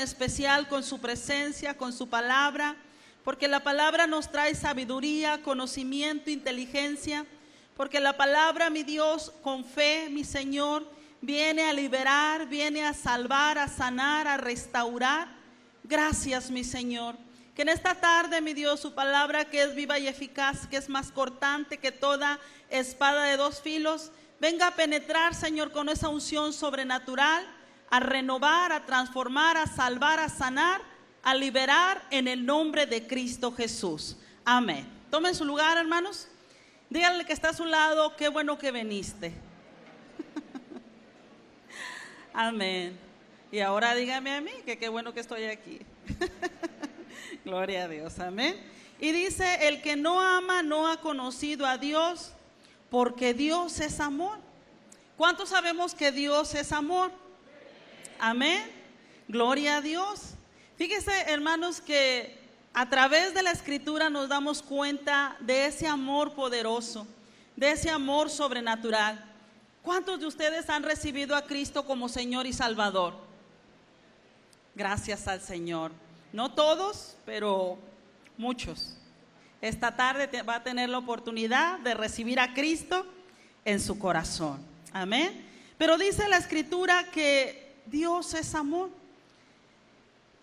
especial con su presencia, con su palabra, porque la palabra nos trae sabiduría, conocimiento, inteligencia, porque la palabra, mi Dios, con fe, mi Señor, viene a liberar, viene a salvar, a sanar, a restaurar. Gracias, mi Señor. Que en esta tarde, mi Dios, su palabra que es viva y eficaz, que es más cortante que toda espada de dos filos, venga a penetrar, Señor, con esa unción sobrenatural, a renovar, a transformar, a salvar, a sanar, a liberar en el nombre de Cristo Jesús. Amén. Tomen su lugar, hermanos. Díganle que está a su lado, qué bueno que viniste. Amén. Y ahora dígame a mí que qué bueno que estoy aquí. Gloria a Dios, amén. Y dice, el que no ama no ha conocido a Dios, porque Dios es amor. ¿Cuántos sabemos que Dios es amor? Amén. Gloria a Dios. Fíjese, hermanos, que a través de la Escritura nos damos cuenta de ese amor poderoso, de ese amor sobrenatural. ¿Cuántos de ustedes han recibido a Cristo como Señor y Salvador? Gracias al Señor. No todos, pero muchos. Esta tarde va a tener la oportunidad de recibir a Cristo en su corazón. Amén. Pero dice la Escritura que Dios es amor.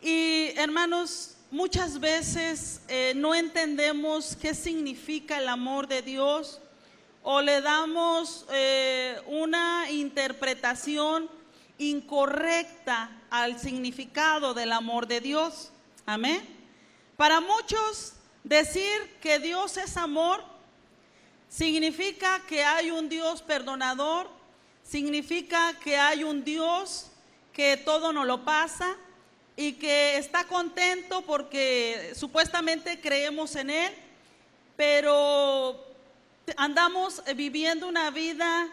Y hermanos, muchas veces no entendemos qué significa el amor de Dios, o le damos una interpretación incorrecta al significado del amor de Dios. Amén. Para muchos, decir que Dios es amor significa que hay un Dios perdonador, significa que hay un Dios que todo nos lo pasa y que está contento porque supuestamente creemos en Él, pero andamos viviendo una vida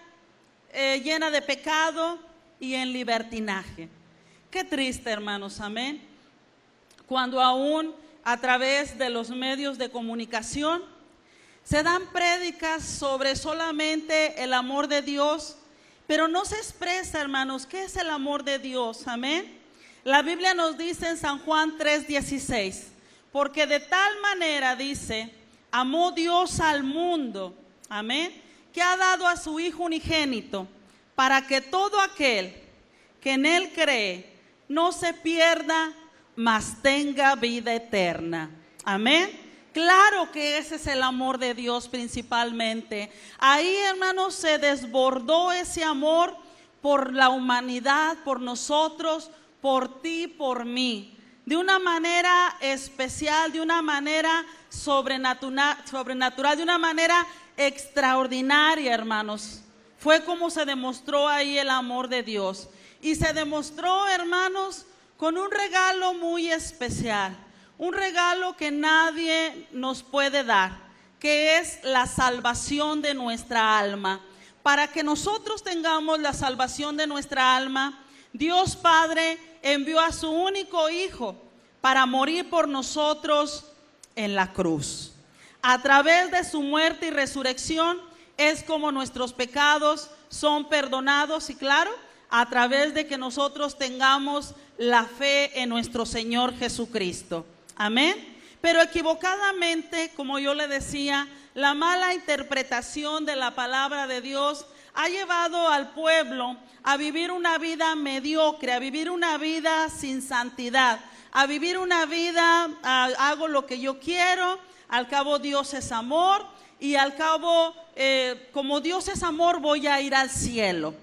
llena de pecado y en libertinaje. Qué triste, hermanos, amén. Cuando aún a través de los medios de comunicación se dan prédicas sobre solamente el amor de Dios, pero no se expresa, hermanos, ¿qué es el amor de Dios? Amén. La Biblia nos dice en San Juan 3:16, porque de tal manera, dice, amó Dios al mundo, amén, que ha dado a su Hijo unigénito, para que todo aquel que en Él cree no se pierda, mas tenga vida eterna. Amén. Claro que ese es el amor de Dios principalmente. Ahí, hermanos, se desbordó ese amor por la humanidad, por nosotros, por ti, por mí, de una manera especial, de una manera sobrenatural, de una manera extraordinaria, hermanos. Fue como se demostró ahí el amor de Dios. Y se demostró, hermanos, con un regalo muy especial, un regalo que nadie nos puede dar, que es la salvación de nuestra alma. Para que nosotros tengamos la salvación de nuestra alma, Dios Padre envió a su único Hijo para morir por nosotros en la cruz. A través de su muerte y resurrección es como nuestros pecados son perdonados, y claro, a través de que nosotros tengamos la fe en nuestro Señor Jesucristo. Amén. Pero equivocadamente, como yo le decía, la mala interpretación de la palabra de Dios ha llevado al pueblo a vivir una vida mediocre, a vivir una vida sin santidad, a vivir una vida, hago lo que yo quiero, al cabo Dios es amor, y al cabo, como Dios es amor, voy a ir al cielo.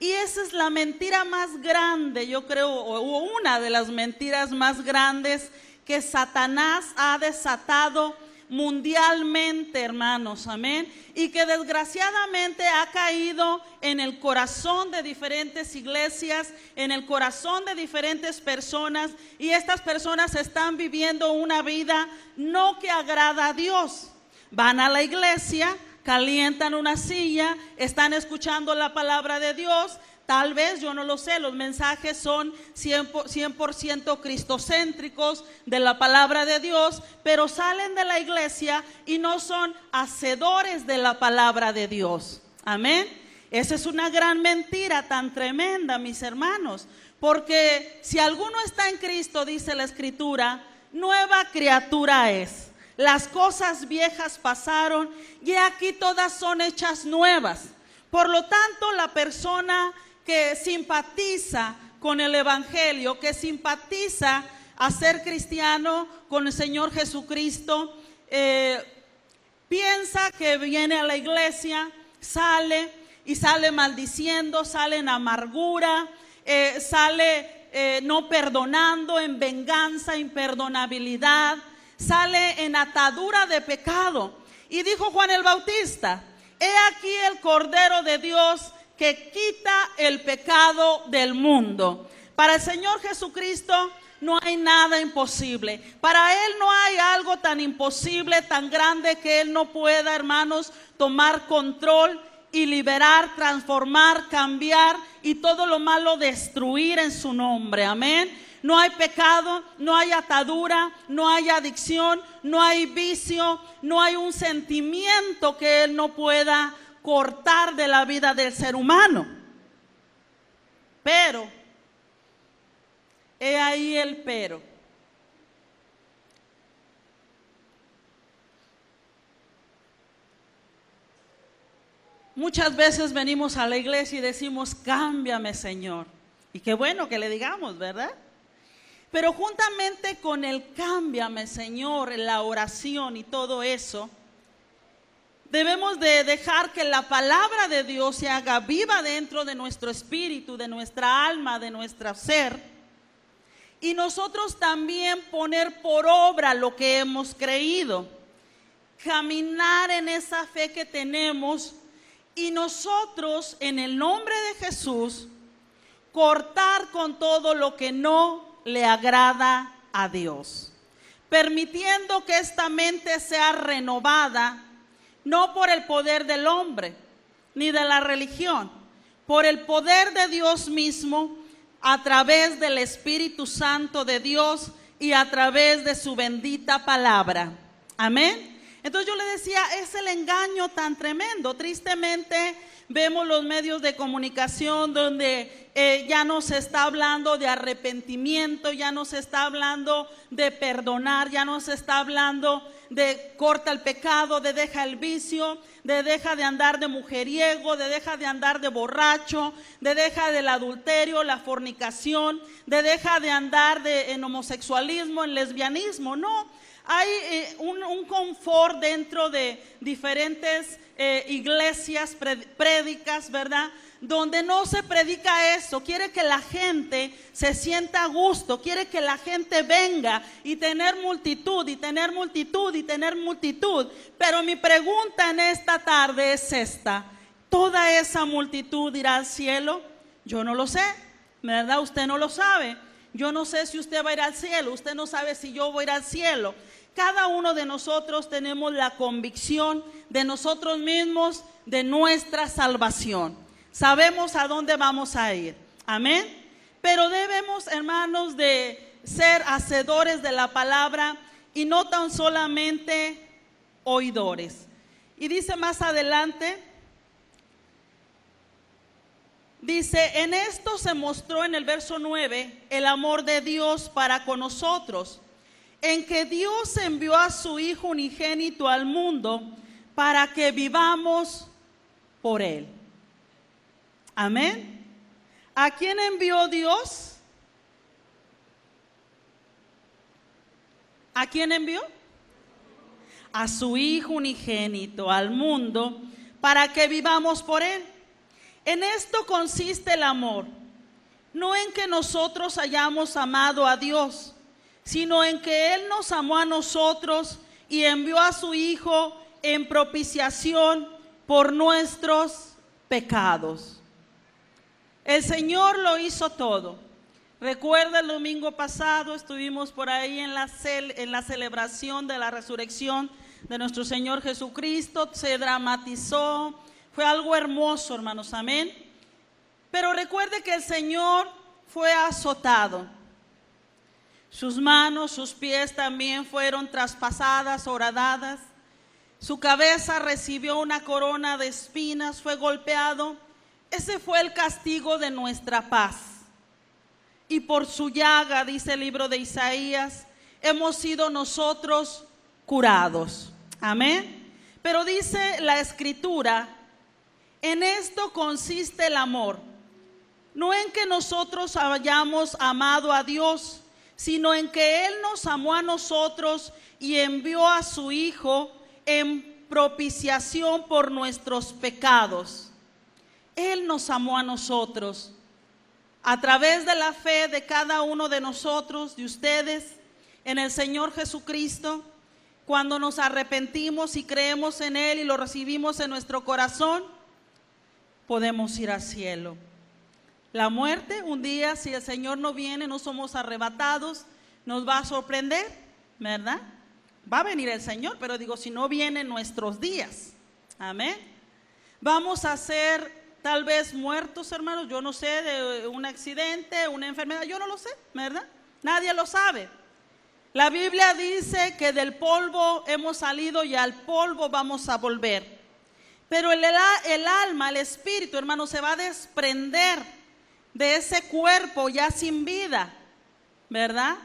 Y esa es la mentira más grande, yo creo, o una de las mentiras más grandes que Satanás ha desatado mundialmente, hermanos, amén, y que desgraciadamente ha caído en el corazón de diferentes iglesias, en el corazón de diferentes personas, y estas personas están viviendo una vida no que agrada a Dios. Van a la iglesia, calientan una silla, están escuchando la palabra de Dios. Tal vez, yo no lo sé, los mensajes son 100% cristocéntricos de la palabra de Dios, pero salen de la iglesia y no son hacedores de la palabra de Dios. Amén. Esa es una gran mentira tan tremenda, mis hermanos, Porque si alguno está en Cristo, dice la Escritura, nueva criatura es. Las cosas viejas pasaron y aquí todas son hechas nuevas. Por lo tanto, la persona que simpatiza con el Evangelio, que simpatiza a ser cristiano con el Señor Jesucristo, piensa que viene a la iglesia, sale maldiciendo, sale en amargura, sale no perdonando, en venganza, imperdonabilidad, sale en atadura de pecado. Y dijo Juan el Bautista: he aquí el Cordero de Dios que quita el pecado del mundo. Para el Señor Jesucristo no hay nada imposible. Para Él no hay algo tan imposible, tan grande, que Él no pueda, hermanos, tomar control y liberar, transformar, cambiar y todo lo malo destruir en su nombre. Amén. No hay pecado, no hay atadura, no hay adicción, no hay vicio, no hay un sentimiento que Él no pueda cortar de la vida del ser humano. Pero, he ahí el pero. Muchas veces venimos a la iglesia y decimos: cámbiame, Señor. Y qué bueno que le digamos, ¿verdad? Pero juntamente con el cámbiame, Señor, la oración y todo eso, debemos de dejar que la palabra de Dios se haga viva dentro de nuestro espíritu, de nuestra alma, de nuestro ser. Y nosotros también poner por obra lo que hemos creído. Caminar en esa fe que tenemos. Y nosotros, en el nombre de Jesús, cortar con todo lo que no le agrada a Dios, permitiendo que esta mente sea renovada, no por el poder del hombre, ni de la religión, por el poder de Dios mismo, a través del Espíritu Santo de Dios y a través de su bendita palabra. Amén. Entonces yo le decía, es el engaño tan tremendo. Tristemente vemos los medios de comunicación donde ya no se está hablando de arrepentimiento, ya no se está hablando de perdonar, ya no se está hablando de corta el pecado, de deja el vicio, de deja de andar de mujeriego, de deja de andar de borracho, de deja del adulterio, la fornicación, de deja de andar en homosexualismo, en lesbianismo. No, hay un confort dentro de diferentes iglesias, prédicas, ¿verdad? Donde no se predica eso. Quiere que la gente se sienta a gusto, quiere que la gente venga y tener multitud, y tener multitud, y tener multitud. Pero mi pregunta en esta tarde es esta: ¿toda esa multitud irá al cielo? Yo no lo sé, ¿verdad? Usted no lo sabe. Yo no sé si usted va a ir al cielo, usted no sabe si yo voy a ir al cielo. Cada uno de nosotros tenemos la convicción de nosotros mismos, de nuestra salvación. Sabemos a dónde vamos a ir. Amén. Pero debemos, hermanos, de ser hacedores de la palabra y no tan solamente oidores. Y dice más adelante, dice: en esto se mostró, en el verso 9, el amor de Dios para con nosotros, en que Dios envió a su Hijo unigénito al mundo para que vivamos por Él. Amén. ¿A quién envió Dios? ¿A quién envió? A su Hijo unigénito al mundo para que vivamos por Él. En esto consiste el amor, no en que nosotros hayamos amado a Dios, sino en que Él nos amó a nosotros y envió a su Hijo en propiciación por nuestros pecados. El Señor lo hizo todo. Recuerda, el domingo pasado estuvimos por ahí en la celebración de la resurrección de nuestro Señor Jesucristo. Se dramatizó, fue algo hermoso, hermanos, amén. Pero recuerde que el Señor fue azotado. Sus manos, sus pies también fueron traspasadas, horadadas. Su cabeza recibió una corona de espinas, fue golpeado. Ese fue el castigo de nuestra paz. y por su llaga, dice el libro de Isaías, hemos sido nosotros curados. Amén. Pero dice la Escritura, en esto consiste el amor, no en que nosotros hayamos amado a Dios, sino en que Él nos amó a nosotros y envió a su Hijo en propiciación por nuestros pecados. Él nos amó a nosotros. A través de la fe de cada uno de nosotros, de ustedes, en el Señor Jesucristo, cuando nos arrepentimos y creemos en Él y lo recibimos en nuestro corazón, podemos ir al cielo. La muerte, un día, si el Señor no viene, no somos arrebatados, nos va a sorprender, ¿verdad? Va a venir el Señor, pero digo, si no viene en nuestros días, amén. Vamos a ser tal vez muertos, hermanos, yo no sé, de un accidente, una enfermedad, yo no lo sé, ¿verdad? Nadie lo sabe. La Biblia dice que del polvo hemos salido y al polvo vamos a volver. Pero el alma, el espíritu, hermanos, se va a desprender de ese cuerpo ya sin vida, ¿verdad?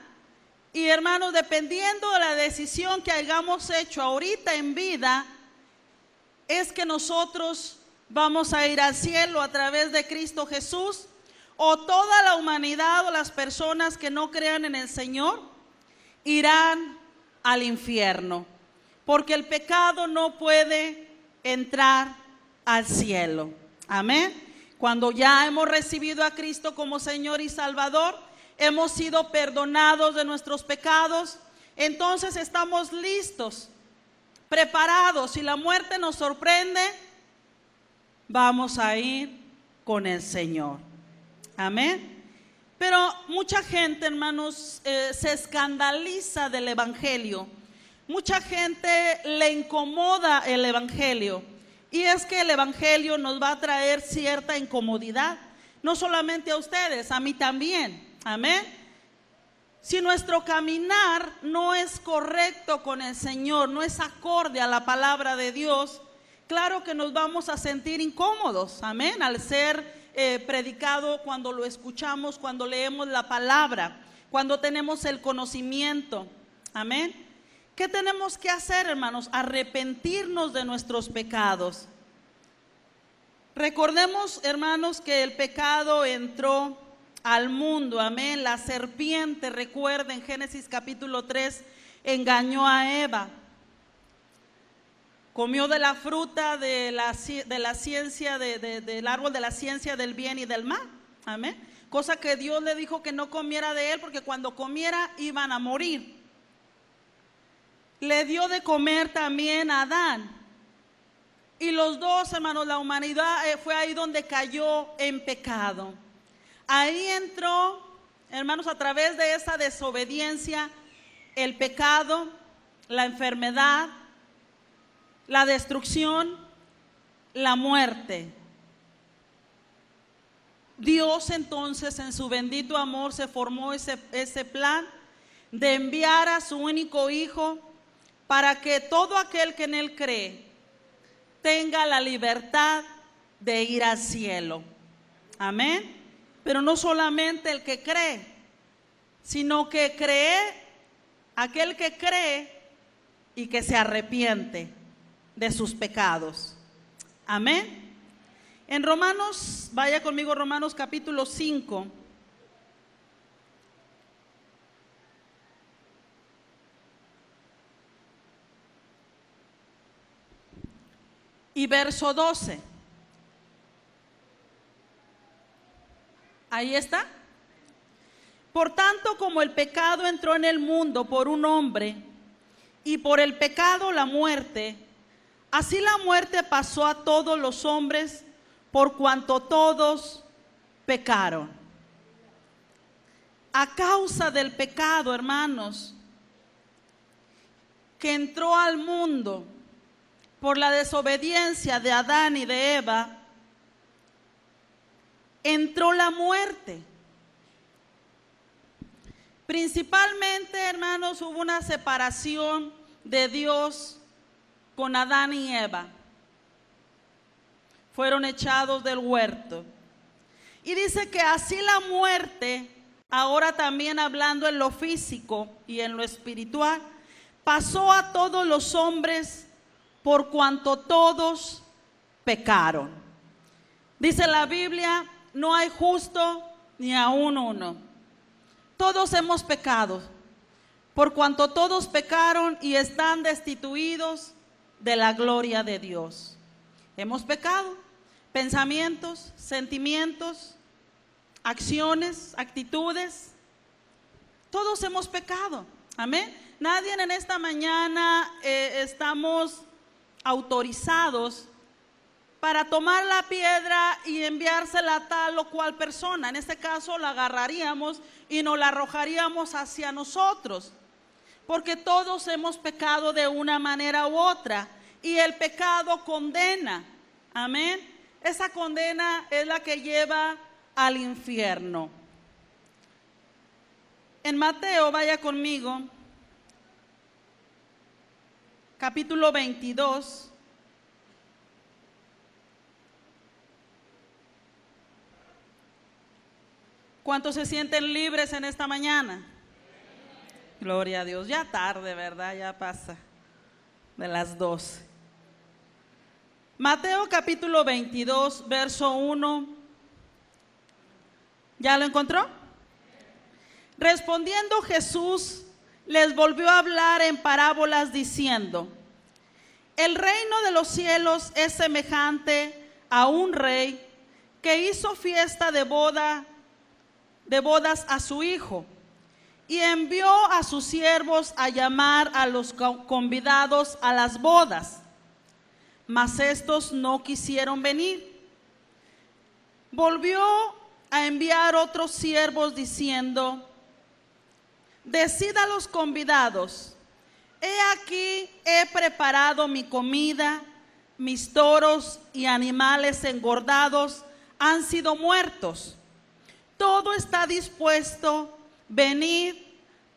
Y hermanos, dependiendo de la decisión que hayamos hecho ahorita en vida, es que nosotros vamos a ir al cielo a través de Cristo Jesús, o toda la humanidad o las personas que no crean en el Señor irán al infierno, porque el pecado no puede entrar al cielo. Amén. Cuando ya hemos recibido a Cristo como Señor y Salvador, hemos sido perdonados de nuestros pecados, entonces estamos listos, preparados. Si la muerte nos sorprende, vamos a ir con el Señor. Amén. Pero mucha gente, hermanos, se escandaliza del Evangelio. Mucha gente le incomoda el Evangelio. Y es que el Evangelio nos va a traer cierta incomodidad. No solamente a ustedes, a mí también. Amén. Si nuestro caminar no es correcto con el Señor, no es acorde a la palabra de Dios, claro que nos vamos a sentir incómodos. Amén. Al ser predicado, cuando lo escuchamos, cuando leemos la palabra, cuando tenemos el conocimiento. Amén. ¿Qué tenemos que hacer, hermanos? Arrepentirnos de nuestros pecados. Recordemos, hermanos, que el pecado entró al mundo. Amén. La serpiente, recuerden, Génesis capítulo 3, engañó a Eva. Comió de la fruta de la ciencia, del árbol de la ciencia del bien y del mal. Amén. Cosa que Dios le dijo que no comiera de él, porque cuando comiera iban a morir. Le dio de comer también a Adán. Y los dos, hermanos, la humanidad fue ahí donde cayó en pecado. Ahí entró, hermanos, a través de esa desobediencia, el pecado, la enfermedad, la destrucción, la muerte. Dios entonces en su bendito amor se formó ese plan de enviar a su único Hijo para que todo aquel que en Él cree tenga la libertad de ir al cielo. Amén. Pero no solamente el que cree, sino que aquel que cree y que se arrepiente de sus pecados. Amén. En Romanos, vaya conmigo, Romanos capítulo 5. Y verso 12. Ahí está. Por tanto, como el pecado entró en el mundo por un hombre, y por el pecado la muerte, así la muerte pasó a todos los hombres, por cuanto todos pecaron. A causa del pecado, hermanos, que entró al mundo por la desobediencia de Adán y de Eva, entró la muerte. Principalmente, hermanos, hubo una separación de Dios con Adán y Eva. Fueron echados del huerto. Y dice que así la muerte ahora también hablando en lo físico y en lo espiritual, pasó a todos los hombres por cuanto todos pecaron. Dice la Biblia, no hay justo ni aún uno. Todos hemos pecado, por cuanto todos pecaron y están destituidos de la gloria de Dios. Hemos pecado, pensamientos, sentimientos, acciones, actitudes, todos hemos pecado, amén. Nadie en esta mañana estamos autorizados para tomar la piedra y enviársela a tal o cual persona. En este caso la agarraríamos y nos la arrojaríamos hacia nosotros, porque todos hemos pecado de una manera u otra, y el pecado condena, amén. Esa condena es la que lleva al infierno. En Mateo, vaya conmigo, capítulo 22. ¿Cuántos se sienten libres en esta mañana? Gloria a Dios. Ya tarde, ¿verdad? Ya pasa de las 12. Mateo capítulo 22, verso 1. ¿Ya lo encontró? Respondiendo Jesús, les volvió a hablar en parábolas diciendo: el reino de los cielos es semejante a un rey que hizo fiesta de bodas a su hijo, y envió a sus siervos a llamar a los convidados a las bodas, mas estos no quisieron venir. Volvió a enviar otros siervos diciendo: decid a los convidados, he aquí he preparado mi comida, mis toros y animales engordados han sido muertos, todo está dispuesto, venid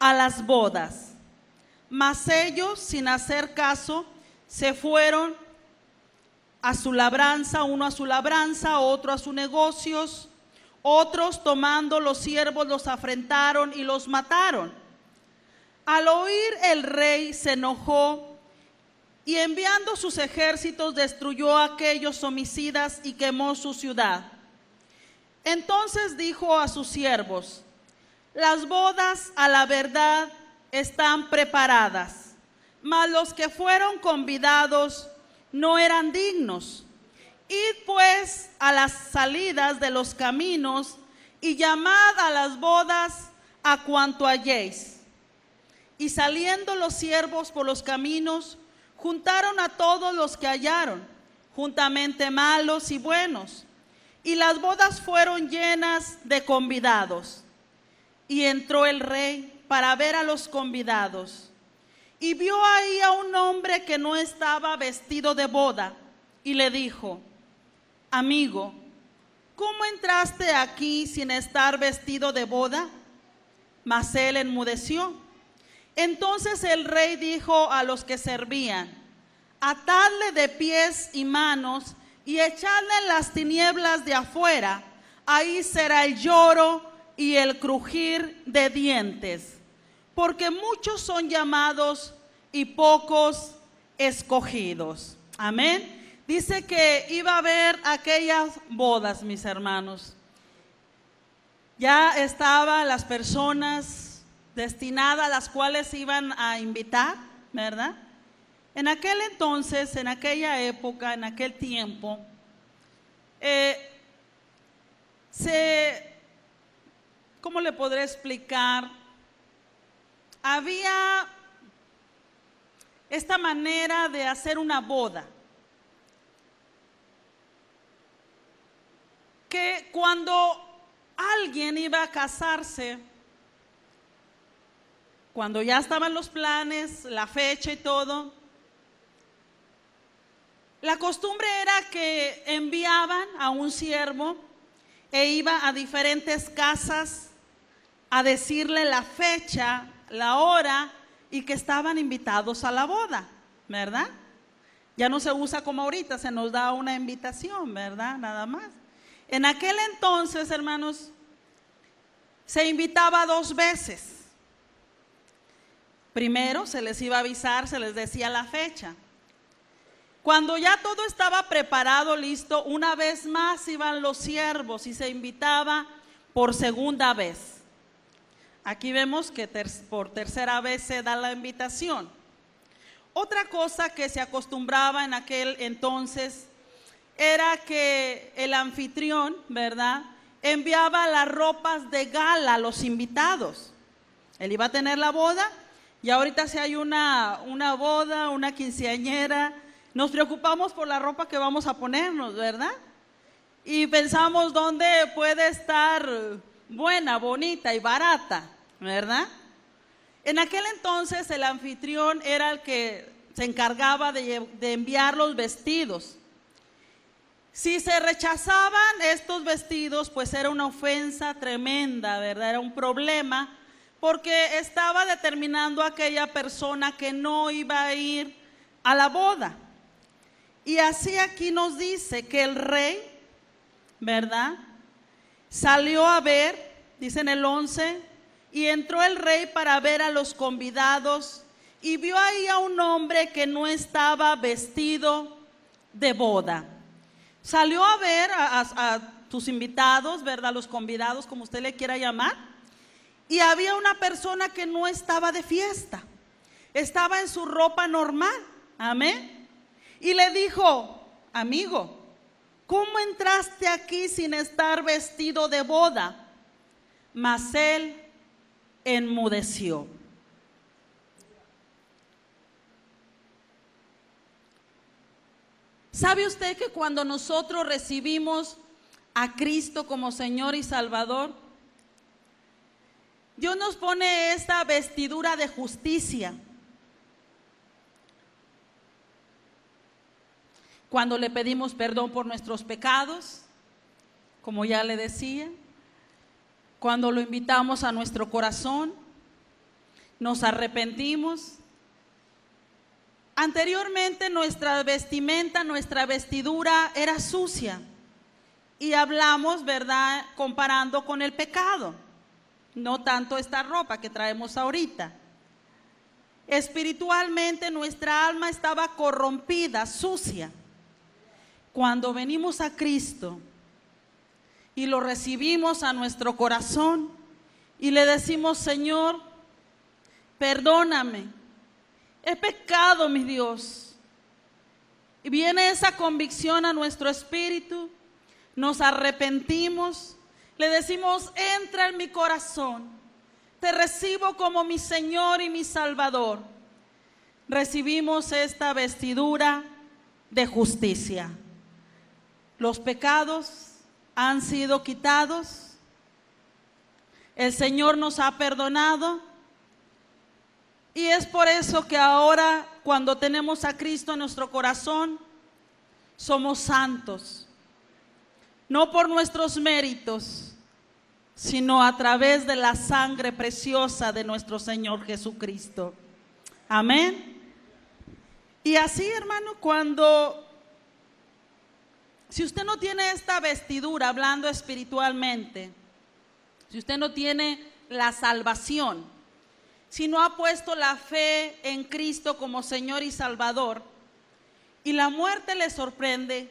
a las bodas. Mas ellos, sin hacer caso, se fueron a su labranza, uno a su labranza, otro a sus negocios. Otros, tomando los siervos, los afrentaron y los mataron. Al oír el rey se enojó y enviando sus ejércitos destruyó a aquellos homicidas y quemó su ciudad. Entonces dijo a sus siervos: las bodas a la verdad están preparadas, mas los que fueron convidados no eran dignos. Id pues a las salidas de los caminos y llamad a las bodas a cuanto halléis. Y saliendo los siervos por los caminos, juntaron a todos los que hallaron, juntamente malos y buenos. Y las bodas fueron llenas de convidados. Y entró el rey para ver a los convidados. Y vio ahí a un hombre que no estaba vestido de boda. Y le dijo: amigo, ¿cómo entraste aquí sin estar vestido de boda? Mas él enmudeció. Entonces el rey dijo a los que servían: atadle de pies y manos y echadle en las tinieblas de afuera, ahí será el lloro y el crujir de dientes, porque muchos son llamados y pocos escogidos. Amén. Dice que iba a haber aquellas bodas, mis hermanos. Ya estaban las personas destinadas, las cuales iban a invitar, ¿verdad? En aquel entonces, en aquella época, en aquel tiempo, ¿cómo le podré explicar? Había esta manera de hacer una boda, que cuando alguien iba a casarse, cuando ya estaban los planes, la fecha y todo, la costumbre era que enviaban a un siervo e iba a diferentes casas a decirle la fecha, la hora y que estaban invitados a la boda, ¿verdad? Ya no se usa como ahorita, se nos da una invitación, ¿verdad? Nada más. En aquel entonces, hermanos, se invitaba 2 veces. Primero se les iba a avisar, se les decía la fecha. Cuando ya todo estaba preparado, listo, una vez más iban los siervos y se invitaba por segunda vez. Aquí vemos que por tercera vez se da la invitación. Otra cosa que se acostumbraba en aquel entonces era que el anfitrión, ¿verdad?, enviaba las ropas de gala a los invitados. Él iba a tener la boda y ahorita si hay una boda, una quinceañera, nos preocupamos por la ropa que vamos a ponernos, ¿verdad? Y pensamos dónde puede estar buena, bonita y barata, ¿verdad? En aquel entonces el anfitrión era el que se encargaba de enviar los vestidos. Si se rechazaban estos vestidos, pues era una ofensa tremenda, ¿verdad? Era un problema, porque estaba determinando a aquella persona que no iba a ir a la boda. Y así aquí nos dice que el rey, ¿verdad?, salió a ver, dice en el 11, y entró el rey para ver a los convidados y vio ahí a un hombre que no estaba vestido de boda. Salió a ver a tus invitados, ¿verdad?, los convidados, como usted le quiera llamar, y había una persona que no estaba de fiesta, estaba en su ropa normal, amén. Y le dijo: amigo, ¿cómo entraste aquí sin estar vestido de boda? Mas él enmudeció. ¿Sabe usted que cuando nosotros recibimos a Cristo como Señor y Salvador, Dios nos pone esta vestidura de justicia? Cuando le pedimos perdón por nuestros pecados, como ya le decía, cuando lo invitamos a nuestro corazón, nos arrepentimos. Anteriormente nuestra vestimenta, nuestra vestidura era sucia y hablamos, ¿verdad?, comparando con el pecado, no tanto esta ropa que traemos ahorita. Espiritualmente nuestra alma estaba corrompida, sucia. Cuando venimos a Cristo y lo recibimos a nuestro corazón y le decimos: Señor, perdóname, he pecado, mi Dios, y viene esa convicción a nuestro espíritu, nos arrepentimos, le decimos: entra en mi corazón, te recibo como mi Señor y mi Salvador. Recibimos esta vestidura de justicia. Los pecados han sido quitados, el Señor nos ha perdonado, y es por eso que ahora, cuando tenemos a Cristo en nuestro corazón, somos santos, no por nuestros méritos, sino a través de la sangre preciosa de nuestro Señor Jesucristo. Amén. Y así, hermano, si usted no tiene esta vestidura, hablando espiritualmente, si usted no tiene la salvación, si no ha puesto la fe en Cristo como Señor y Salvador, y la muerte le sorprende,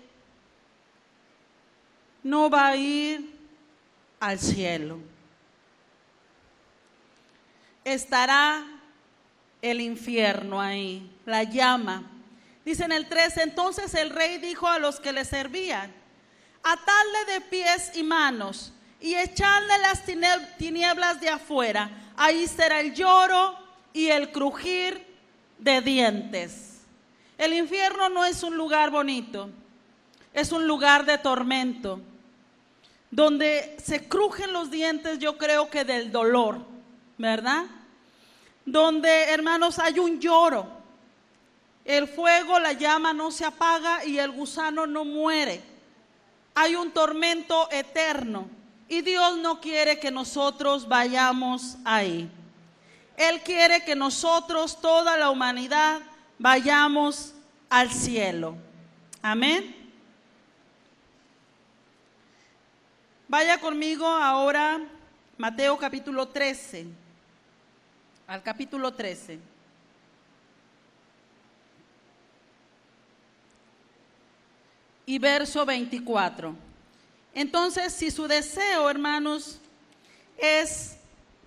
no va a ir al cielo. Estará el infierno ahí, la llama. Dice en el 13, entonces el rey dijo a los que le servían: atadle de pies y manos y echadle las tinieblas de afuera, ahí será el lloro y el crujir de dientes. El infierno no es un lugar bonito, es un lugar de tormento, donde se crujen los dientes, yo creo que del dolor, ¿verdad? Donde, hermanos, hay un lloro. El fuego, la llama no se apaga y el gusano no muere. Hay un tormento eterno y Dios no quiere que nosotros vayamos ahí. Él quiere que nosotros, toda la humanidad, vayamos al cielo. Amén. Vaya conmigo ahora Mateo capítulo 13, al capítulo 13. Y verso 24. Entonces, si su deseo, hermanos, es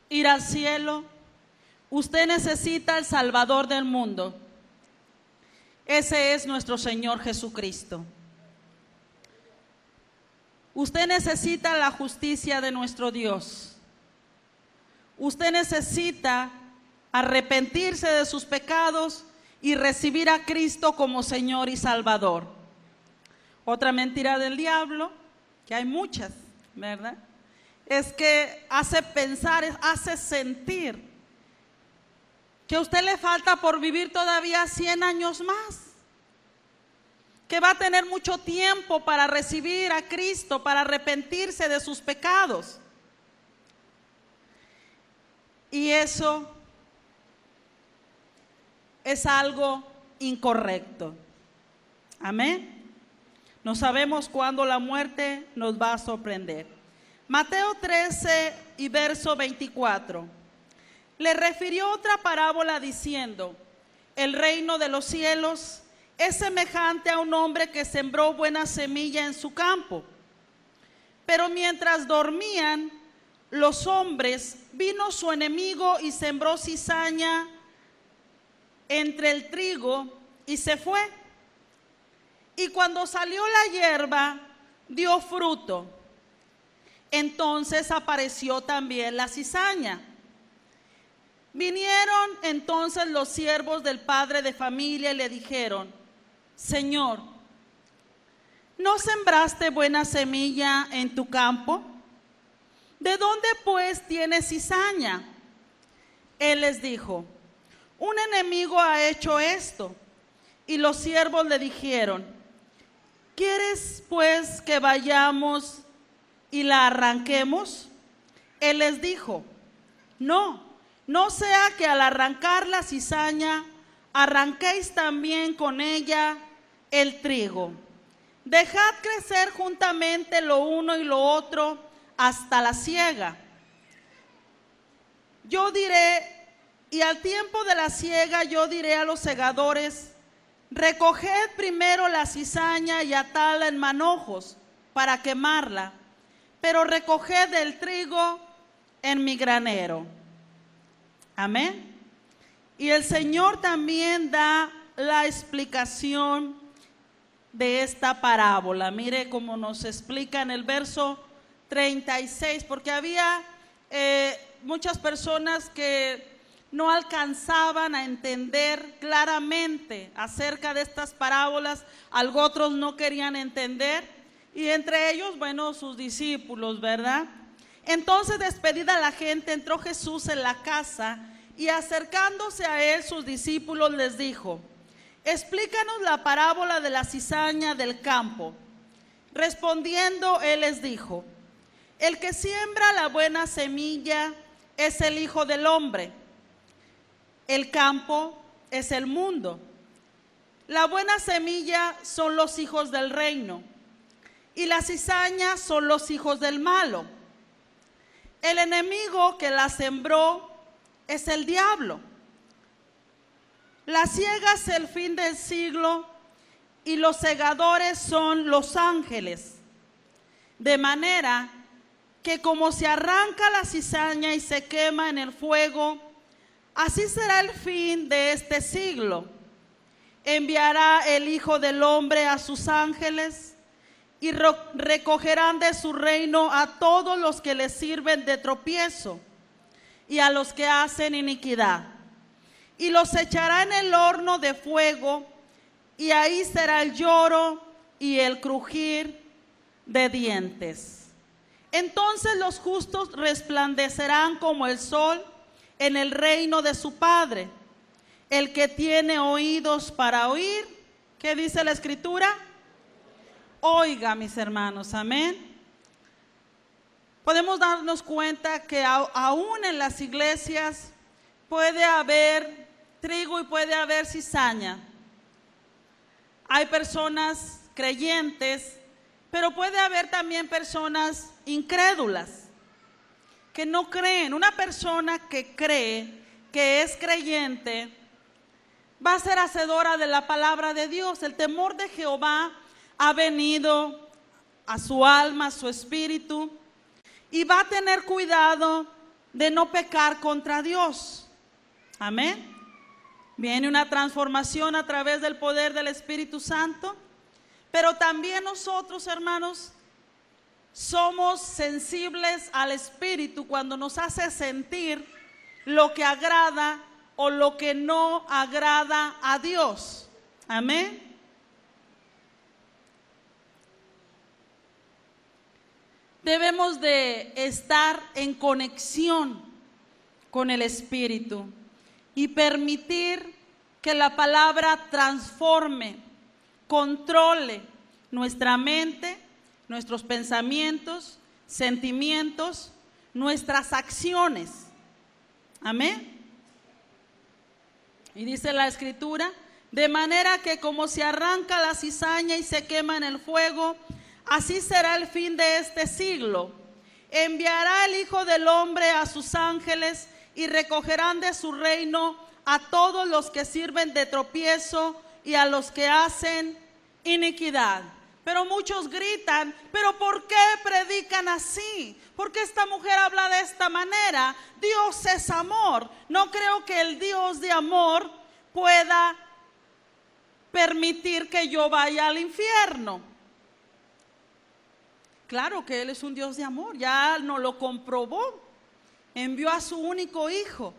ir al cielo, usted necesita al Salvador del mundo. Ese es nuestro Señor Jesucristo. Usted necesita la justicia de nuestro Dios. Usted necesita arrepentirse de sus pecados y recibir a Cristo como Señor y Salvador. Otra mentira del diablo, que hay muchas, ¿verdad? Es que hace pensar, hace sentir que a usted le falta por vivir todavía 100 años más, que va a tener mucho tiempo para recibir a Cristo, para arrepentirse de sus pecados. Y eso es algo incorrecto. Amén. No sabemos cuándo la muerte nos va a sorprender. Mateo 13 y verso 24. Le refirió otra parábola diciendo: el reino de los cielos es semejante a un hombre que sembró buena semilla en su campo. Pero mientras dormían los hombres, vino su enemigo y sembró cizaña entre el trigo y se fue. Y cuando salió la hierba, dio fruto. Entonces apareció también la cizaña. Vinieron entonces los siervos del padre de familia y le dijeron: Señor, ¿no sembraste buena semilla en tu campo? ¿De dónde pues tienes cizaña? Él les dijo: un enemigo ha hecho esto. Y los siervos le dijeron: ¿quieres pues que vayamos y la arranquemos? Él les dijo: no sea que al arrancar la cizaña arranquéis también con ella el trigo. Dejad crecer juntamente lo uno y lo otro hasta la siega. Yo diré, y al tiempo de la siega yo diré a los segadores: recoged primero la cizaña y atadla en manojos para quemarla, pero recoged el trigo en mi granero. Amén. Y el Señor también da la explicación de esta parábola. Mire cómo nos explica en el verso 36, porque había muchas personas que no alcanzaban a entender claramente acerca de estas parábolas. Algo otros no querían entender, y entre ellos, bueno, sus discípulos, ¿verdad? Entonces, despedida la gente, entró Jesús en la casa y acercándose a él sus discípulos les dijo: explícanos la parábola de la cizaña del campo. Respondiendo él les dijo: el que siembra la buena semilla es el Hijo del Hombre. El campo es el mundo. La buena semilla son los hijos del reino, y la cizaña son los hijos del malo. El enemigo que la sembró es el diablo. La siega es el fin del siglo, y los segadores son los ángeles. De manera que como se arranca la cizaña y se quema en el fuego, así será el fin de este siglo. Enviará el Hijo del Hombre a sus ángeles y recogerán de su reino a todos los que le sirven de tropiezo y a los que hacen iniquidad. Y los echará en el horno de fuego, y ahí será el lloro y el crujir de dientes. Entonces los justos resplandecerán como el sol en el reino de su Padre. El que tiene oídos para oír, ¿qué dice la Escritura? Oiga, mis hermanos, amén. Podemos darnos cuenta que aún en las iglesias puede haber trigo y puede haber cizaña. Hay personas creyentes, pero puede haber también personas incrédulas. que no creen. Una persona que cree, que es creyente, va a ser hacedora de la palabra de Dios. El temor de Jehová ha venido a su alma, a su espíritu, y va a tener cuidado de no pecar contra Dios. Amén. Viene una transformación a través del poder del Espíritu Santo, pero también nosotros, hermanos, somos sensibles al Espíritu cuando nos hace sentir lo que agrada o lo que no agrada a Dios. Amén. Debemos de estar en conexión con el Espíritu y permitir que la palabra transforme, controle nuestra mente, nuestros pensamientos, sentimientos, nuestras acciones. Amén. Y dice la Escritura, de manera que como se arranca la cizaña y se quema en el fuego, así será el fin de este siglo. Enviará el Hijo del Hombre a sus ángeles y recogerán de su reino a todos los que sirven de tropiezo y a los que hacen iniquidad. Pero muchos gritan, ¿pero por qué predican así? ¿Por qué esta mujer habla de esta manera? Dios es amor. No creo que el Dios de amor pueda permitir que yo vaya al infierno. Claro que Él es un Dios de amor, ya nos lo comprobó. Envió a su único hijo.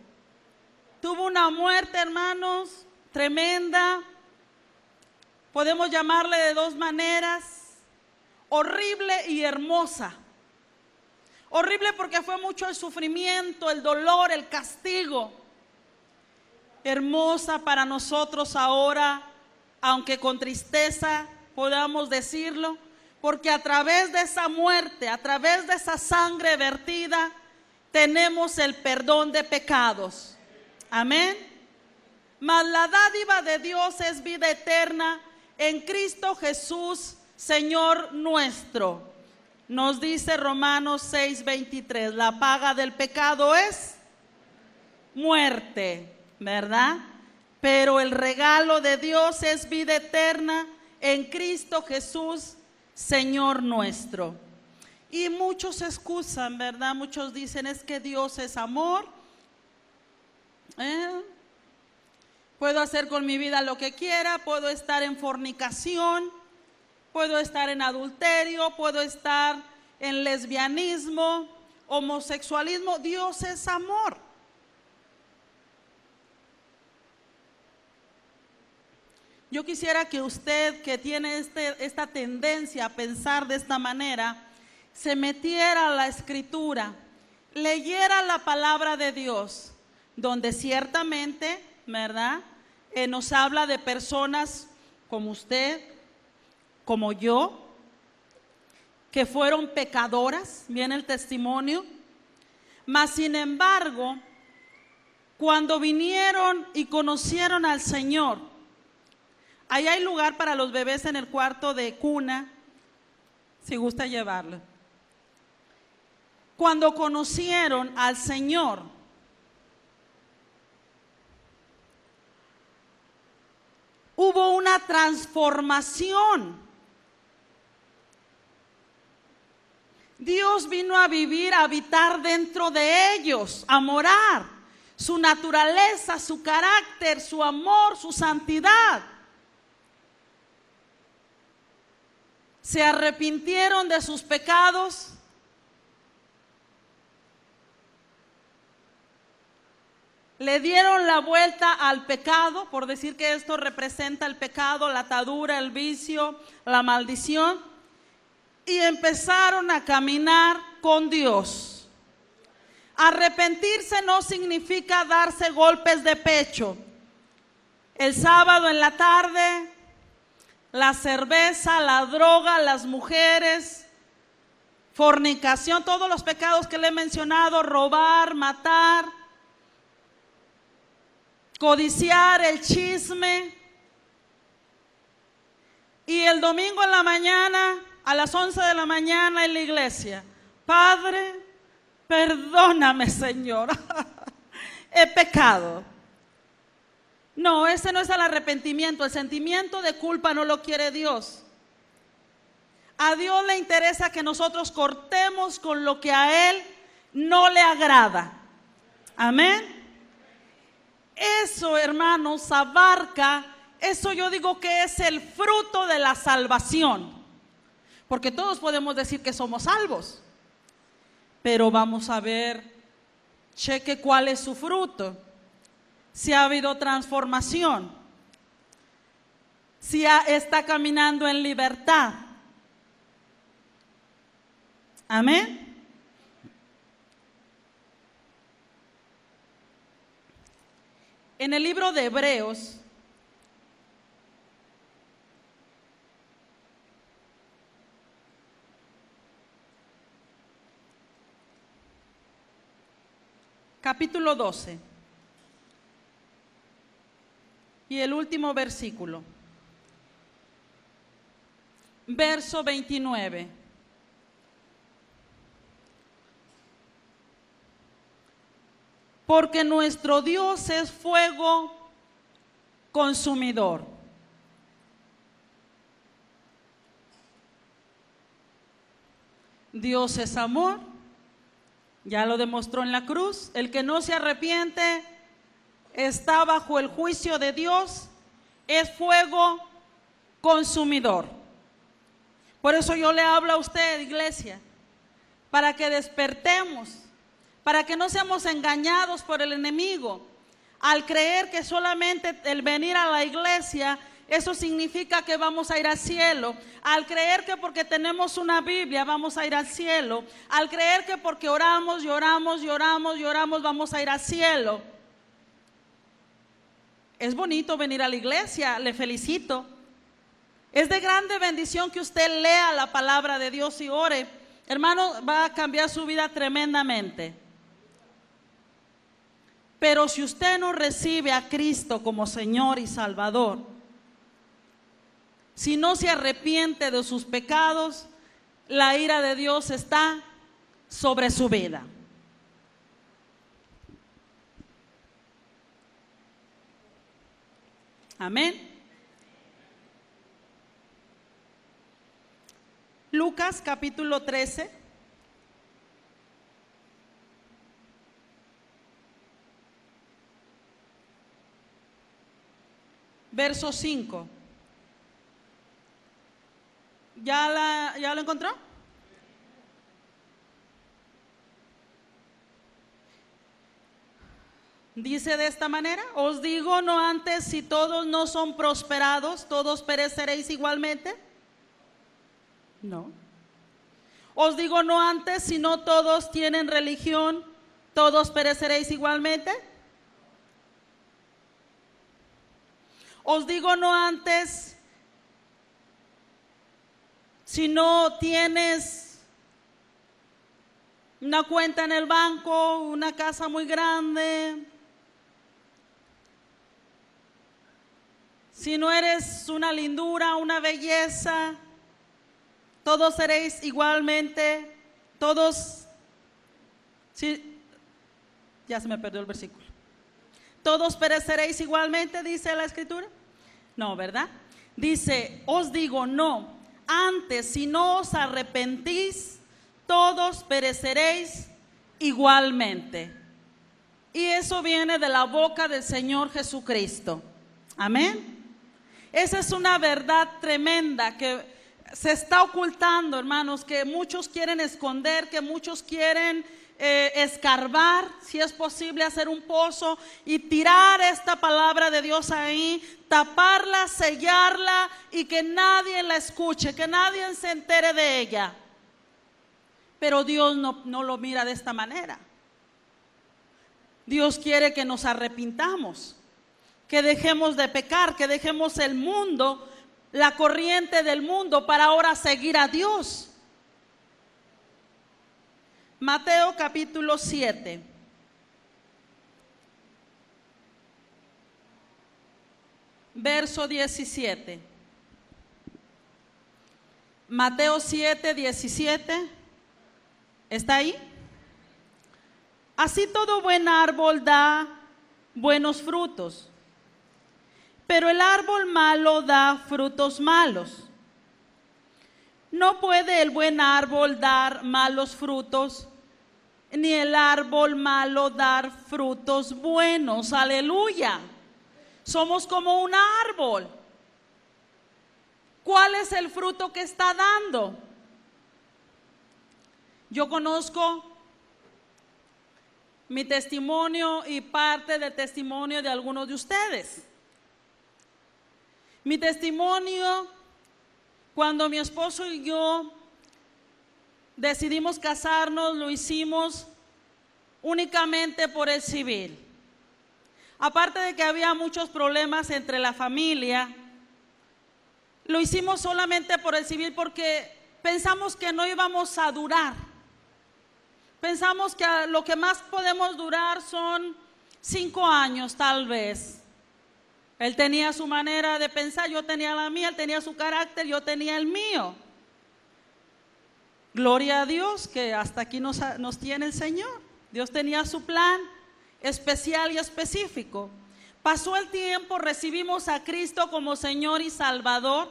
Tuvo una muerte, hermanos, tremenda. Podemos llamarle de dos maneras: horrible y hermosa. Horrible porque fue mucho el sufrimiento, el dolor, el castigo. Hermosa para nosotros ahora, aunque con tristeza podamos decirlo, porque a través de esa muerte, a través de esa sangre vertida, tenemos el perdón de pecados. Amén. Mas la dádiva de Dios es vida eterna en Cristo Jesús, Señor nuestro. Nos dice Romanos 6:23, la paga del pecado es muerte, ¿verdad? Pero el regalo de Dios es vida eterna en Cristo Jesús, Señor nuestro. Y muchos se excusan, ¿verdad? Muchos dicen, es que Dios es amor. Puedo hacer con mi vida lo que quiera, puedo estar en fornicación, puedo estar en adulterio, puedo estar en lesbianismo, homosexualismo. Dios es amor. Yo quisiera que usted, que tiene esta tendencia a pensar de esta manera, se metiera a la Escritura, leyera la palabra de Dios, donde ciertamente, ¿verdad? Nos habla de personas como usted, como yo, que fueron pecadoras, viene el testimonio, mas sin embargo, cuando vinieron y conocieron al Señor, ahí hay lugar para los bebés en el cuarto de cuna, si gusta llevarlo. Cuando conocieron al Señor, hubo una transformación. Dios vino a vivir, a habitar dentro de ellos, a morar. Su naturaleza, su carácter, su amor, su santidad. Se arrepintieron de sus pecados. Le dieron la vuelta al pecado, por decir que esto representa el pecado, la atadura, el vicio, la maldición, y empezaron a caminar con Dios. Arrepentirse no significa darse golpes de pecho. El sábado en la tarde, la cerveza, la droga, las mujeres, fornicación, todos los pecados que le he mencionado, robar, matar, codiciar, el chisme. Y el domingo en la mañana, a las 11 de la mañana en la iglesia, Padre, perdóname, Señor, he pecado. No, ese no es el arrepentimiento. El sentimiento de culpa no lo quiere Dios. A Dios le interesa que nosotros cortemos con lo que a Él no le agrada. Amén. Eso, hermanos, abarca, eso yo digo que es el fruto de la salvación. Porque todos podemos decir que somos salvos. Pero vamos a ver, cheque cuál es su fruto. Si ha habido transformación, si está caminando en libertad. Amén. En el libro de Hebreos, capítulo 12. Y el último versículo, verso 29. Porque nuestro Dios es fuego consumidor. Dios es amor, ya lo demostró en la cruz. El que no se arrepiente está bajo el juicio de Dios, es fuego consumidor. Por eso yo le hablo a usted, iglesia, para que despertemos, para que no seamos engañados por el enemigo, al creer que solamente el venir a la iglesia, eso significa que vamos a ir al cielo, al creer que porque tenemos una Biblia vamos a ir al cielo, al creer que porque oramos, lloramos, vamos a ir al cielo. Es bonito venir a la iglesia, le felicito. Es de grande bendición que usted lea la palabra de Dios y ore. Hermano, va a cambiar su vida tremendamente. Pero si usted no recibe a Cristo como Señor y Salvador, si no se arrepiente de sus pecados, la ira de Dios está sobre su vida. Amén. Lucas capítulo 13. Verso 5. ¿Ya lo encontró? Dice de esta manera: os digo, no antes, si todos no son prosperados, todos pereceréis igualmente. No. Os digo, no antes, si no todos tienen religión, todos pereceréis igualmente. Os digo, no antes, si no tienes una cuenta en el banco, una casa muy grande, si no eres una lindura, una belleza, todos seréis igualmente, todos, sí, ya se me perdió el versículo. Todos pereceréis igualmente, dice la Escritura. No, ¿verdad? Dice, os digo, no, antes, si no os arrepentís, todos pereceréis igualmente. Y eso viene de la boca del Señor Jesucristo. Amén. Esa es una verdad tremenda que se está ocultando, hermanos, que muchos quieren esconder, que muchos quieren escarbar, si es posible hacer un pozo y tirar esta palabra de Dios ahí, taparla, sellarla y que nadie la escuche, que nadie se entere de ella. Pero Dios no lo mira de esta manera. Dios quiere que nos arrepintamos, que dejemos de pecar, que dejemos el mundo, la corriente del mundo, para ahora seguir a Dios. Mateo capítulo 7. Verso 17. Mateo 7, 17. ¿Está ahí? Así todo buen árbol da buenos frutos, pero el árbol malo da frutos malos. No puede el buen árbol dar malos frutos, ni el árbol malo dar frutos buenos. Aleluya. Somos como un árbol. ¿Cuál es el fruto que está dando? Yo conozco mi testimonio y parte del testimonio de algunos de ustedes. Mi testimonio, cuando mi esposo y yo decidimos casarnos, lo hicimos únicamente por el civil. Aparte de que había muchos problemas entre la familia, lo hicimos solamente por el civil porque pensamos que no íbamos a durar. Pensamos que lo que más podemos durar son 5 años tal vez. Él tenía su manera de pensar, yo tenía la mía, él tenía su carácter, yo tenía el mío. Gloria a Dios que hasta aquí nos tiene el Señor. Dios tenía su plan especial y específico. Pasó el tiempo, recibimos a Cristo como Señor y Salvador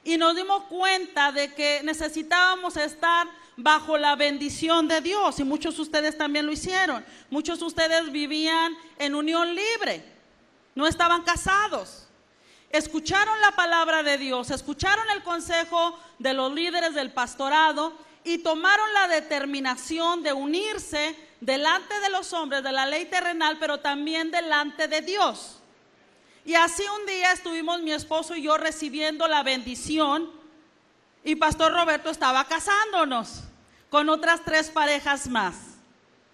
y nos dimos cuenta de que necesitábamos estar bajo la bendición de Dios, y muchos de ustedes también lo hicieron. Muchos de ustedes vivían en unión libre, no estaban casados. Escucharon la palabra de Dios, escucharon el consejo de los líderes del pastorado y tomaron la determinación de unirse delante de los hombres de la ley terrenal, pero también delante de Dios. Y así un día estuvimos mi esposo y yo recibiendo la bendición, y Pastor Roberto estaba casándonos con otras 3 parejas más.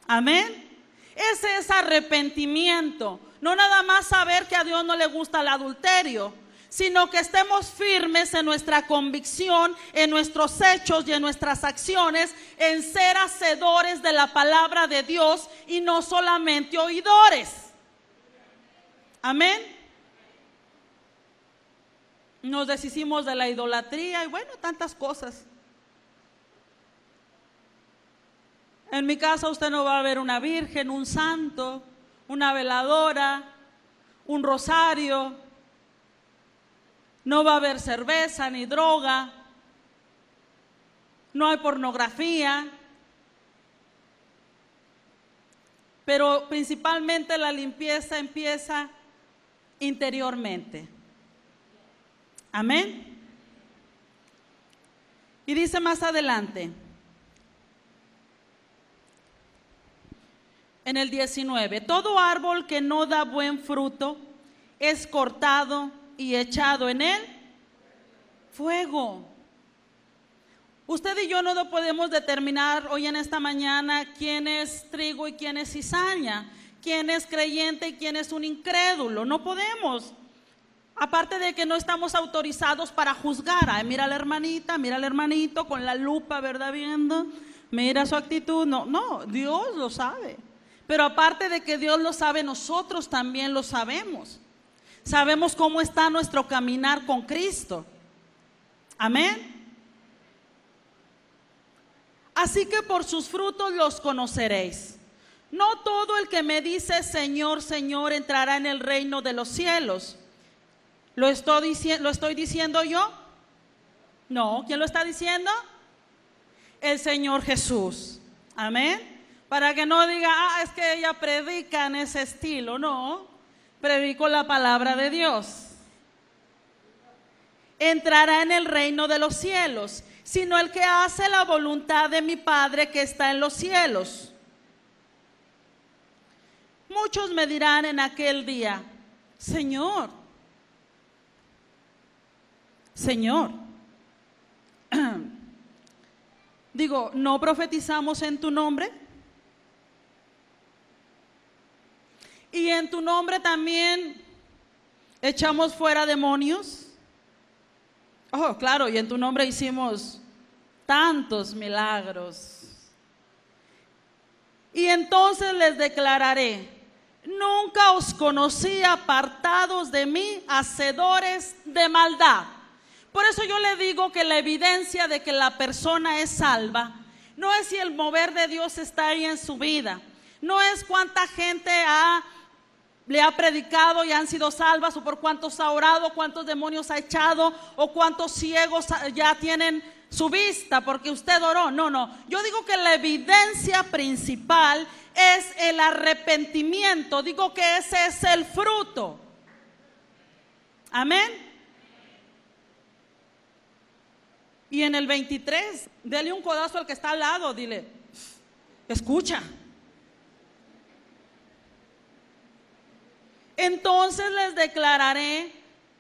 Amén. Ese es arrepentimiento. No nada más saber que a Dios no le gusta el adulterio, sino que estemos firmes en nuestra convicción, en nuestros hechos y en nuestras acciones, en ser hacedores de la palabra de Dios y no solamente oidores. Amén. Nos deshicimos de la idolatría y bueno, tantas cosas. En mi casa usted no va a ver una virgen, un santo, una veladora, un rosario. No va a haber cerveza ni droga. No hay pornografía. Pero principalmente la limpieza empieza interiormente. Amén. Y dice más adelante, en el 19, todo árbol que no da buen fruto es cortado y echado en el fuego. Usted y yo no podemos determinar hoy en esta mañana quién es trigo y quién es cizaña, quién es creyente y quién es un incrédulo. No podemos. Aparte de que no estamos autorizados para juzgar. Ay, mira a la hermanita, mira al hermanito con la lupa, ¿verdad? Viendo, mira su actitud. No, Dios lo sabe. Pero aparte de que Dios lo sabe, nosotros también lo sabemos. Sabemos cómo está nuestro caminar con Cristo. Amén. Así que por sus frutos los conoceréis. No todo el que me dice Señor, Señor entrará en el reino de los cielos. ¿Lo estoy diciendo yo? No, ¿quién lo está diciendo? El Señor Jesús. Amén. Para que no diga, es que ella predica en ese estilo. No, predico la palabra de Dios. Entrará en el reino de los cielos, sino el que hace la voluntad de mi Padre que está en los cielos. Muchos me dirán en aquel día, Señor, digo, ¿no profetizamos en tu nombre? Y en tu nombre también echamos fuera demonios. Oh, claro, y en tu nombre hicimos tantos milagros. Y entonces les declararé, nunca os conocí, apartados de mí, hacedores de maldad. Por eso yo le digo que la evidencia de que la persona es salva no es si el mover de Dios está ahí en su vida, No es cuánta gente le ha predicado y han sido salvas, o por cuántos ha orado, cuántos demonios ha echado, o cuántos ciegos ya tienen su vista porque usted oró. No, yo digo que la evidencia principal es el arrepentimiento. Digo que ese es el fruto. Amén. Y en el 23, dele un codazo al que está al lado, dile, escucha. Entonces les declararé: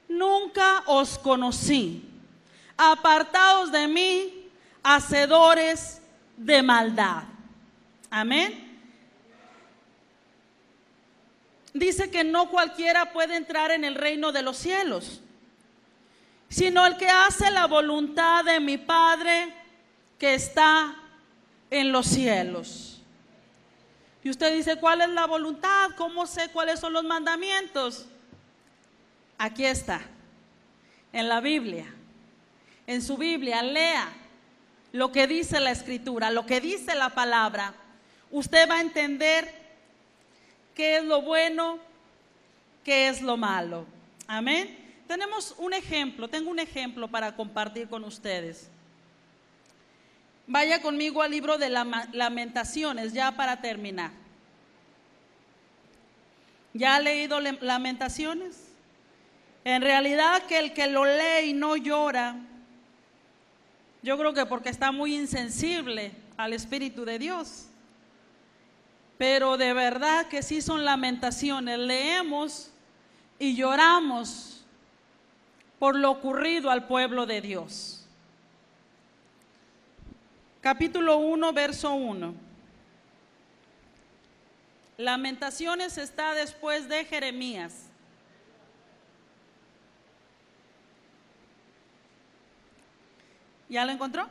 nunca os conocí. Apartaos de mí, hacedores de maldad. Amén. Dice que no cualquiera puede entrar en el reino de los cielos, sino el que hace la voluntad de mi Padre que está en los cielos. Y usted dice, ¿cuál es la voluntad? ¿Cómo sé cuáles son los mandamientos? Aquí está, en la Biblia. En su Biblia, lea lo que dice la Escritura, lo que dice la palabra. Usted va a entender qué es lo bueno, qué es lo malo. Amén. Tenemos un ejemplo, tengo un ejemplo para compartir con ustedes. Vaya conmigo al libro de Lamentaciones, ya para terminar. ¿Ya ha leído Lamentaciones? En realidad que el que lo lee y no llora, yo creo que porque está muy insensible al Espíritu de Dios. Pero de verdad que sí son lamentaciones. Leemos y lloramos por lo ocurrido al pueblo de Dios. Capítulo 1, verso 1. Lamentaciones está después de Jeremías. ¿Ya lo encontró?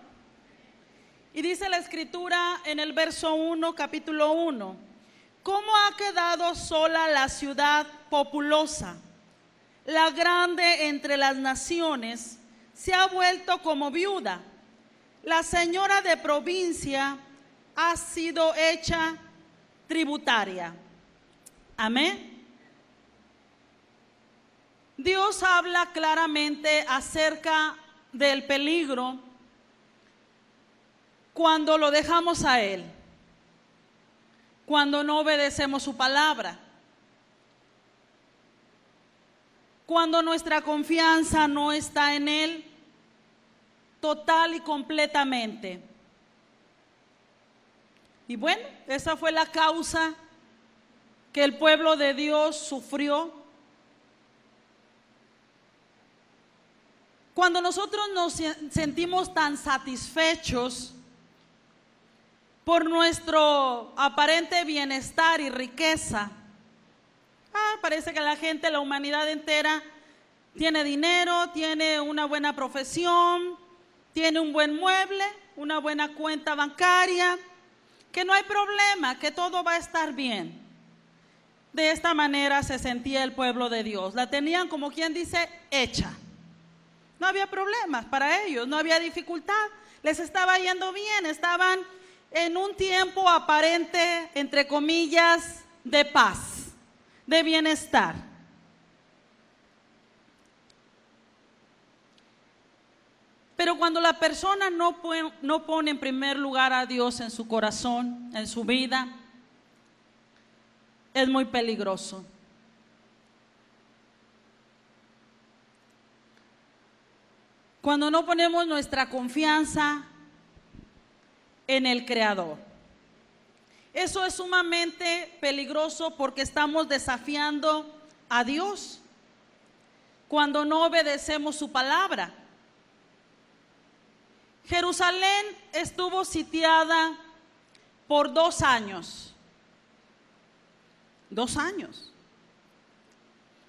Y dice la Escritura en el verso 1, capítulo 1: ¿cómo ha quedado sola la ciudad populosa? La grande entre las naciones se ha vuelto como viuda. La señora de provincia ha sido hecha tributaria. Amén. Dios habla claramente acerca del peligro cuando lo dejamos a Él, cuando no obedecemos su palabra, cuando nuestra confianza no está en Él total y completamente. Y bueno, esa fue la causa que el pueblo de Dios sufrió. Cuando nosotros nos sentimos tan satisfechos por nuestro aparente bienestar y riqueza, parece que la gente, la humanidad entera, tiene dinero, tiene una buena profesión, tiene un buen mueble, una buena cuenta bancaria, que no hay problema, que todo va a estar bien. De esta manera se sentía el pueblo de Dios. La tenían, como quien dice, hecha. No había problemas para ellos, no había dificultad. Les estaba yendo bien, estaban en un tiempo aparente, entre comillas, de paz, de bienestar. Pero cuando la persona no pone en primer lugar a Dios en su corazón, en su vida, es muy peligroso. Cuando no ponemos nuestra confianza en el Creador, eso es sumamente peligroso porque estamos desafiando a Dios cuando no obedecemos su palabra. Jerusalén estuvo sitiada por 2 años. 2 años.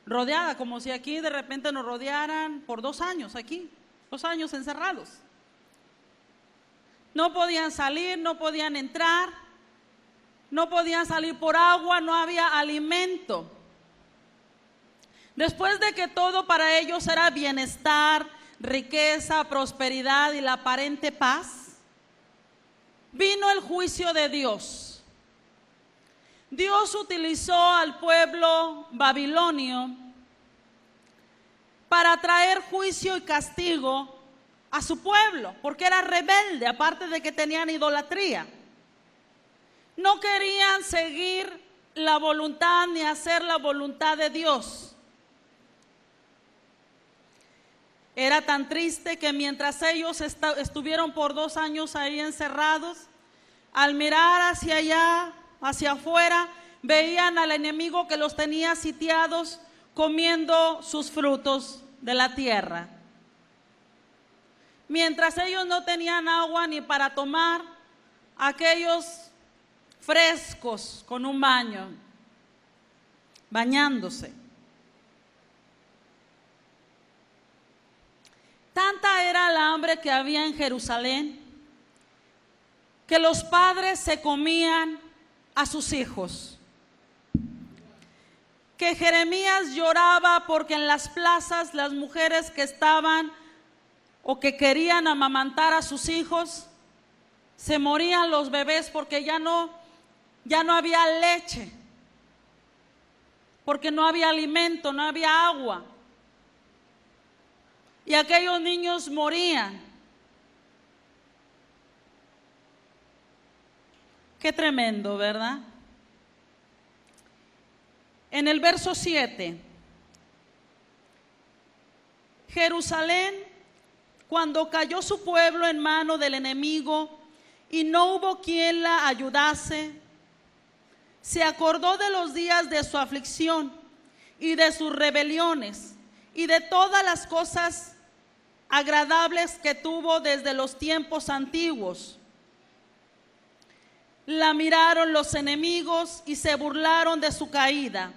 Rodeada, como si aquí de repente nos rodearan por 2 años aquí. 2 años encerrados. No podían salir, no podían entrar, no podían salir por agua, no había alimento. Después de que todo para ellos era bienestar, riqueza, prosperidad y la aparente paz, vino el juicio de Dios. Dios utilizó al pueblo babilonio para traer juicio y castigo a su pueblo, porque era rebelde, aparte de que tenían idolatría. No querían seguir la voluntad ni hacer la voluntad de Dios. Era tan triste que mientras ellos estuvieron por 2 años ahí encerrados, al mirar hacia allá, hacia afuera, veían al enemigo que los tenía sitiados comiendo sus frutos de la tierra. Mientras ellos no tenían agua ni para tomar, aquellos frescos con un baño, bañándose. Tanta era la hambre que había en Jerusalén que los padres se comían a sus hijos. Que Jeremías lloraba porque en las plazas las mujeres que estaban o que querían amamantar a sus hijos, se morían los bebés porque ya no había leche, porque no había alimento, no había agua. Y aquellos niños morían. Qué tremendo, ¿verdad? En el verso 7, Jerusalén, cuando cayó su pueblo en mano del enemigo y no hubo quien la ayudase, se acordó de los días de su aflicción y de sus rebeliones y de todas las cosas agradables que tuvo desde los tiempos antiguos. La miraron los enemigos y se burlaron de su caída.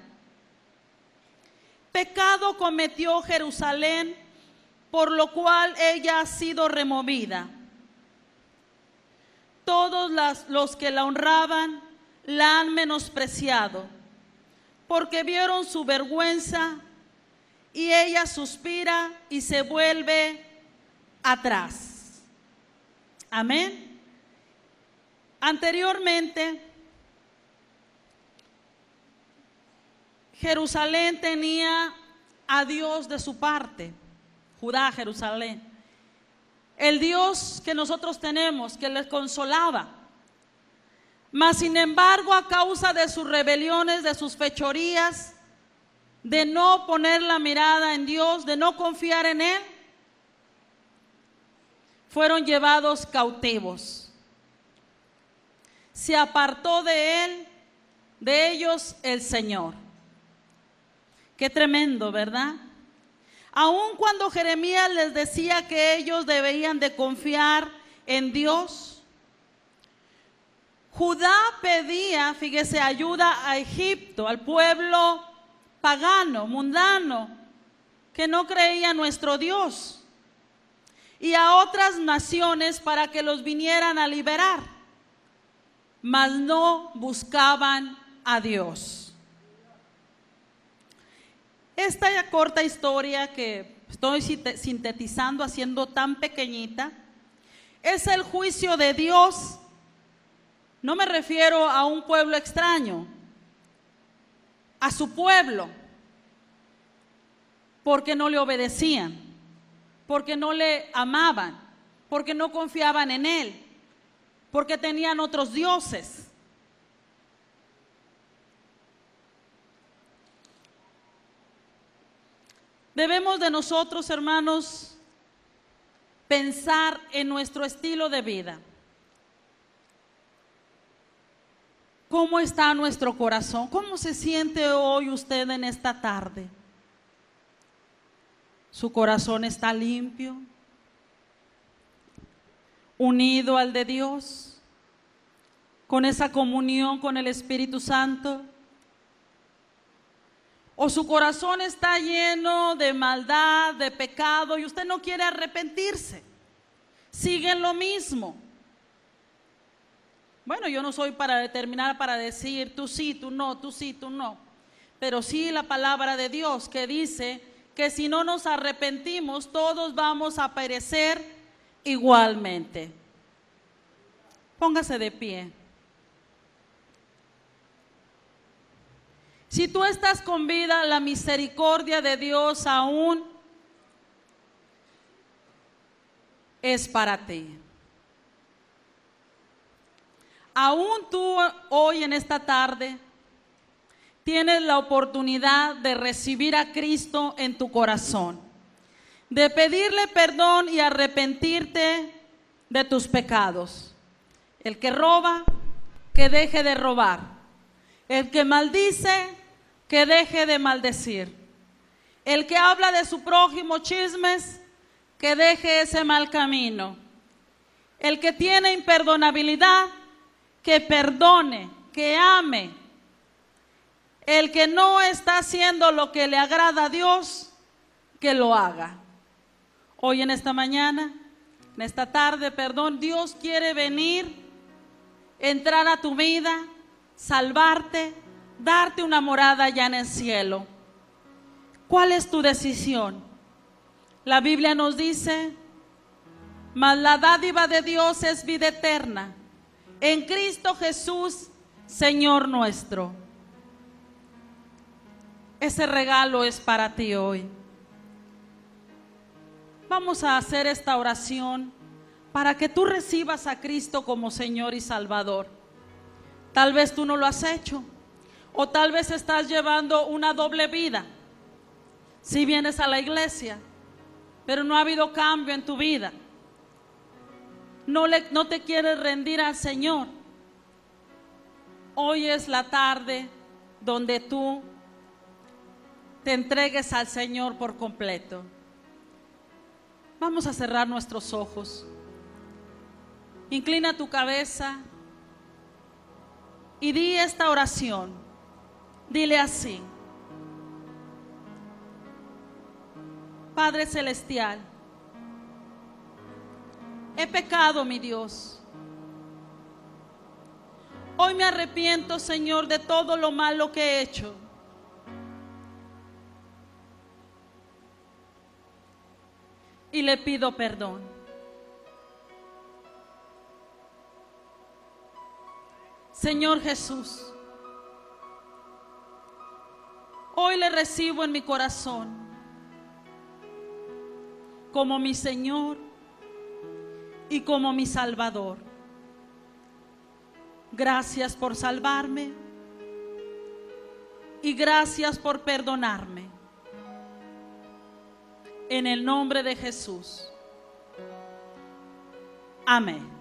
Pecado cometió Jerusalén, por lo cual ella ha sido removida. Todos los que la honraban la han menospreciado, porque vieron su vergüenza, y ella suspira y se vuelve atrás. Amén. Anteriormente, Jerusalén tenía a Dios de su parte, Judá, Jerusalén. El Dios que nosotros tenemos, que les consolaba. Mas sin embargo, a causa de sus rebeliones, de sus fechorías, de no poner la mirada en Dios, de no confiar en Él, fueron llevados cautivos. Se apartó de ellos el Señor. Qué tremendo, ¿verdad? Aun cuando Jeremías les decía que ellos debían de confiar en Dios, Judá pedía, fíjese, ayuda a Egipto, al pueblo pagano, mundano, que no creía en nuestro Dios, y a otras naciones para que los vinieran a liberar, mas no buscaban a Dios. Esta corta historia que estoy sintetizando, haciendo tan pequeñita, es el juicio de Dios. No me refiero a un pueblo extraño, a su pueblo, porque no le obedecían, porque no le amaban, porque no confiaban en Él, porque tenían otros dioses. Debemos de nosotros, hermanos, pensar en nuestro estilo de vida. ¿Cómo está nuestro corazón? ¿Cómo se siente hoy usted en esta tarde? ¿Su corazón está limpio? ¿Unido al de Dios? ¿Con esa comunión con el Espíritu Santo? ¿O su corazón está lleno de maldad, de pecado y usted no quiere arrepentirse? Sigue en lo mismo. Bueno, yo no soy para determinar, para decir tú sí, tú no, tú sí, tú no. Pero sí la palabra de Dios que dice que si no nos arrepentimos, todos vamos a perecer igualmente. Póngase de pie. Si tú estás con vida, la misericordia de Dios aún es para ti. Aún tú hoy en esta tarde tienes la oportunidad de recibir a Cristo en tu corazón, de pedirle perdón y arrepentirte de tus pecados. El que roba, que deje de robar. El que maldice, que deje de maldecir. El que habla de su prójimo chismes, que deje ese mal camino. El que tiene imperdonabilidad, que perdone, que ame. El que no está haciendo lo que le agrada a Dios, que lo haga. Hoy en esta mañana, en esta tarde, perdón, Dios quiere venir, entrar a tu vida, salvarte, darte una morada ya en el cielo. ¿Cuál es tu decisión? La Biblia nos dice, mas la dádiva de Dios es vida eterna, en Cristo Jesús, Señor nuestro. Ese regalo es para ti hoy. Vamos a hacer esta oración para que tú recibas a Cristo como Señor y Salvador. Tal vez tú no lo has hecho, o tal vez estás llevando una doble vida. Si vienes a la iglesia, pero no ha habido cambio en tu vida. No te quieres rendir al Señor. Hoy es la tarde donde tú te entregues al Señor por completo. Vamos a cerrar nuestros ojos. Inclina tu cabeza y di esta oración. Dile así: Padre Celestial, he pecado, mi Dios. Hoy me arrepiento, Señor, de todo lo malo que he hecho. Y le pido perdón. Señor Jesús, hoy le recibo en mi corazón como mi Señor y como mi Salvador. Gracias por salvarme y gracias por perdonarme. En el nombre de Jesús. Amén.